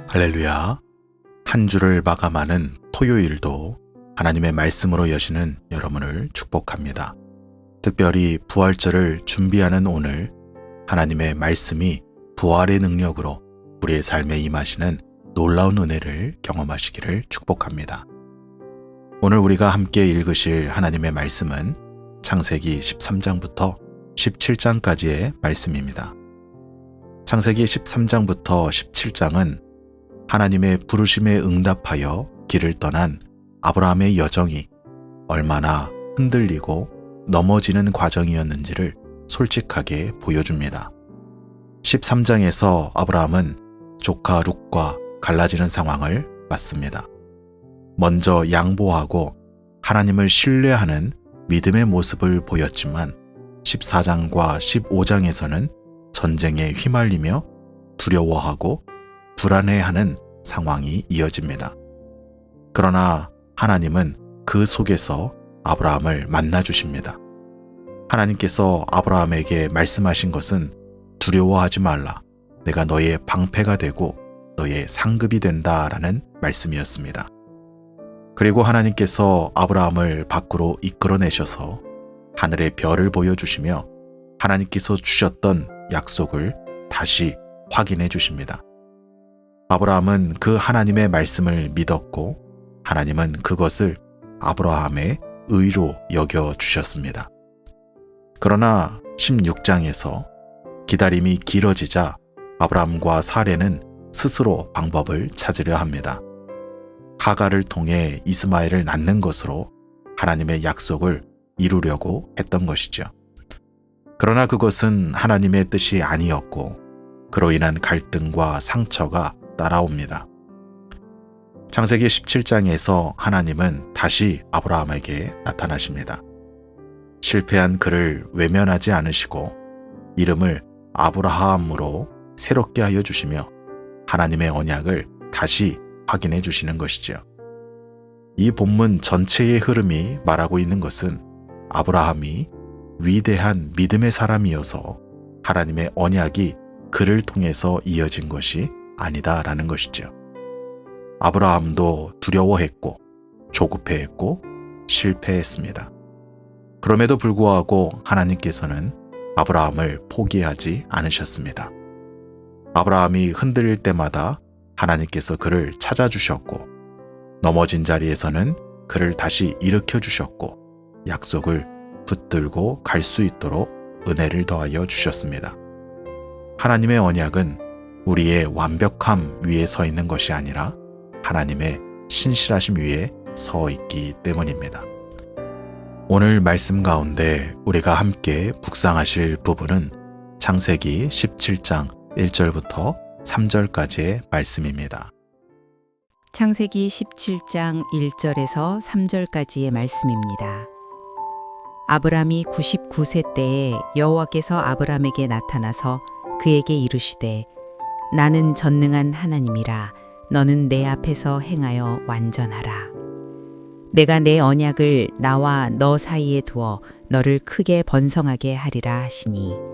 할렐루야. 한 주를 마감하는 토요일도 하나님의 말씀으로 여시는 여러분을 축복합니다. 특별히 부활절을 준비하는 오늘 하나님의 말씀이 부활의 능력으로 우리의 삶에 임하시는 놀라운 은혜를 경험하시기를 축복합니다. 오늘 우리가 함께 읽으실 하나님의 말씀은 창세기 13장부터 17장까지의 말씀입니다. 창세기 13장부터 17장은 하나님의 부르심에 응답하여 길을 떠난 아브라함의 여정이 얼마나 흔들리고 넘어지는 과정이었는지를 솔직하게 보여줍니다. 13장에서 아브라함은 조카 룻과 갈라지는 상황을 맞습니다. 먼저 양보하고 하나님을 신뢰하는 믿음의 모습을 보였지만 14장과 15장에서는 전쟁에 휘말리며 두려워하고 불안해하는 상황이 이어집니다. 그러나 하나님은 그 속에서 아브라함을 만나주십니다. 하나님께서 아브라함에게 말씀하신 것은 두려워하지 말라. 내가 너의 방패가 되고 너의 상급이 된다라는 말씀이었습니다. 그리고 하나님께서 아브라함을 밖으로 이끌어내셔서 하늘의 별을 보여주시며 하나님께서 주셨던 약속을 다시 확인해 주십니다. 아브라함은 그 하나님의 말씀을 믿었고 하나님은 그것을 아브라함의 의로 여겨주셨습니다. 그러나 16장에서 기다림이 길어지자 아브라함과 사레는 스스로 방법을 찾으려 합니다. 하갈을 통해 이스마엘을 낳는 것으로 하나님의 약속을 이루려고 했던 것이죠. 그러나 그것은 하나님의 뜻이 아니었고 그로 인한 갈등과 상처가 따라옵니다. 창세기 17장에서 하나님은 다시 아브라함에게 나타나십니다. 실패한 그를 외면하지 않으시고 이름을 아브라함으로 새롭게 하여 주시며 하나님의 언약을 다시 확인해 주시는 것이죠. 이 본문 전체의 흐름이 말하고 있는 것은 아브라함이 위대한 믿음의 사람이어서 하나님의 언약이 그를 통해서 이어진 것이 아니다라는 것이죠. 아브라함도 두려워했고 조급해했고 실패했습니다. 그럼에도 불구하고 하나님께서는 아브라함을 포기하지 않으셨습니다. 아브라함이 흔들릴 때마다 하나님께서 그를 찾아주셨고 넘어진 자리에서는 그를 다시 일으켜 주셨고 약속을 붙들고 갈 수 있도록 은혜를 더하여 주셨습니다. 하나님의 언약은 우리의 완벽함 위에 서 있는 것이 아니라 하나님의 신실하심 위에 서 있기 때문입니다. 오늘 말씀 가운데 우리가 함께 묵상하실 부분은 창세기 17장 1절부터 3절까지의 말씀입니다. 창세기 17장 1절에서 3절까지의 말씀입니다. 아브람이 99세 때에 여호와께서 아브람에게 나타나서 그에게 이르시되 나는 전능한 하나님이라 너는 내 앞에서 행하여 완전하라. 내가 내 언약을 나와 너 사이에 두어 너를 크게 번성하게 하리라 하시니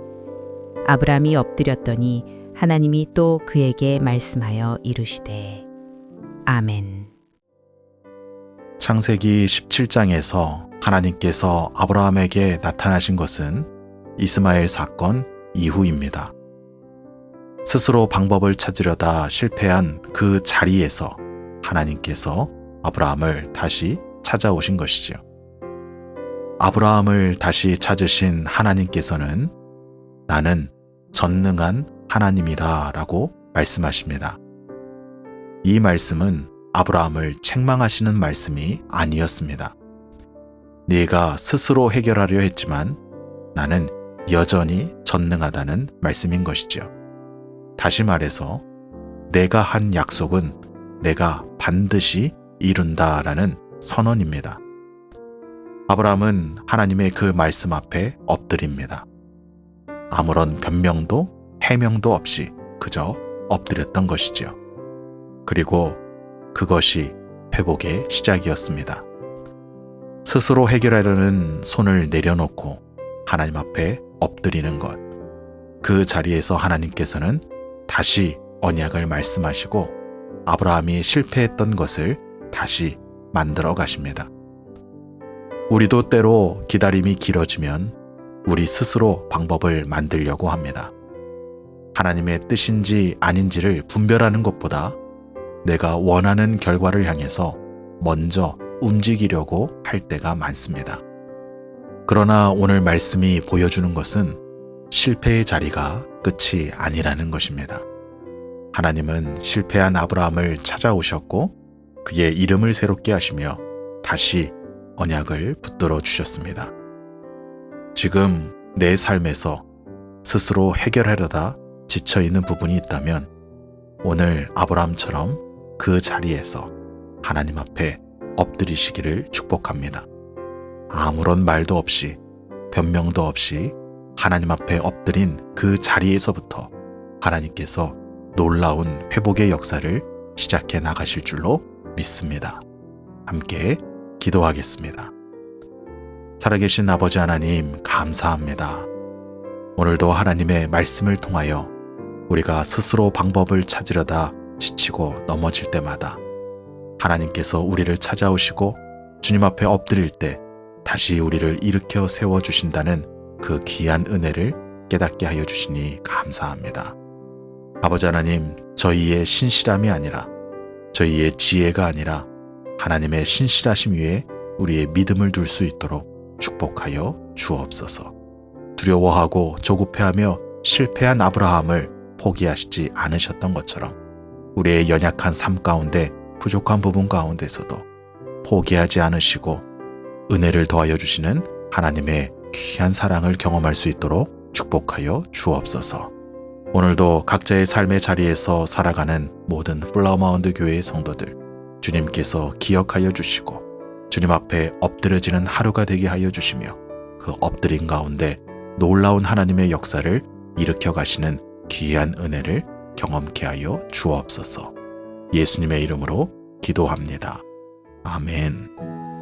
아브람이 엎드렸더니 하나님이 또 그에게 말씀하여 이르시되 아멘. 창세기 17장에서 하나님께서 아브라함에게 나타나신 것은 이스마엘 사건 이후입니다. 스스로 방법을 찾으려다 실패한 그 자리에서 하나님께서 아브라함을 다시 찾아오신 것이죠. 아브라함을 다시 찾으신 하나님께서는 나는 전능한 하나님이라 라고 말씀하십니다. 이 말씀은 아브라함을 책망하시는 말씀이 아니었습니다. 네가 스스로 해결하려 했지만 나는 여전히 전능하다는 말씀인 것이죠. 다시 말해서 내가 한 약속은 내가 반드시 이룬다라는 선언입니다. 아브라함은 하나님의 그 말씀 앞에 엎드립니다. 아무런 변명도 해명도 없이 그저 엎드렸던 것이죠. 그리고 그것이 회복의 시작이었습니다. 스스로 해결하려는 손을 내려놓고 하나님 앞에 엎드리는 것. 그 자리에서 하나님께서는 다시 언약을 말씀하시고 아브라함이 실패했던 것을 다시 만들어 가십니다. 우리도 때로 기다림이 길어지면 우리 스스로 방법을 만들려고 합니다. 하나님의 뜻인지 아닌지를 분별하는 것보다 내가 원하는 결과를 향해서 먼저 움직이려고 할 때가 많습니다. 그러나 오늘 말씀이 보여주는 것은 실패의 자리가 끝이 아니라는 것입니다. 하나님은 실패한 아브라함을 찾아오셨고 그의 이름을 새롭게 하시며 다시 언약을 붙들어 주셨습니다. 지금 내 삶에서 스스로 해결하려다 지쳐있는 부분이 있다면 오늘 아브라함처럼 그 자리에서 하나님 앞에 엎드리시기를 축복합니다. 아무런 말도 없이 변명도 없이 하나님 앞에 엎드린 그 자리에서부터 하나님께서 놀라운 회복의 역사를 시작해 나가실 줄로 믿습니다. 함께 기도하겠습니다. 살아계신 아버지 하나님 감사합니다. 오늘도 하나님의 말씀을 통하여 우리가 스스로 방법을 찾으려다 지치고 넘어질 때마다 하나님께서 우리를 찾아오시고 주님 앞에 엎드릴 때 다시 우리를 일으켜 세워주신다는 그 귀한 은혜를 깨닫게 하여 주시니 감사합니다. 아버지 하나님, 저희의 신실함이 아니라 저희의 지혜가 아니라 하나님의 신실하심 위에 우리의 믿음을 둘 수 있도록 축복하여 주옵소서. 두려워하고 조급해하며 실패한 아브라함을 포기하시지 않으셨던 것처럼 우리의 연약한 삶 가운데 부족한 부분 가운데서도 포기하지 않으시고 은혜를 더하여 주시는 하나님의 귀한 사랑을 경험할 수 있도록 축복하여 주옵소서. 오늘도 각자의 삶의 자리에서 살아가는 모든 플라워마운드 교회의 성도들 주님께서 기억하여 주시고 주님 앞에 엎드려지는 하루가 되게 하여 주시며 그 엎드린 가운데 놀라운 하나님의 역사를 일으켜 가시는 귀한 은혜를 경험케 하여 주옵소서. 예수님의 이름으로 기도합니다. 아멘.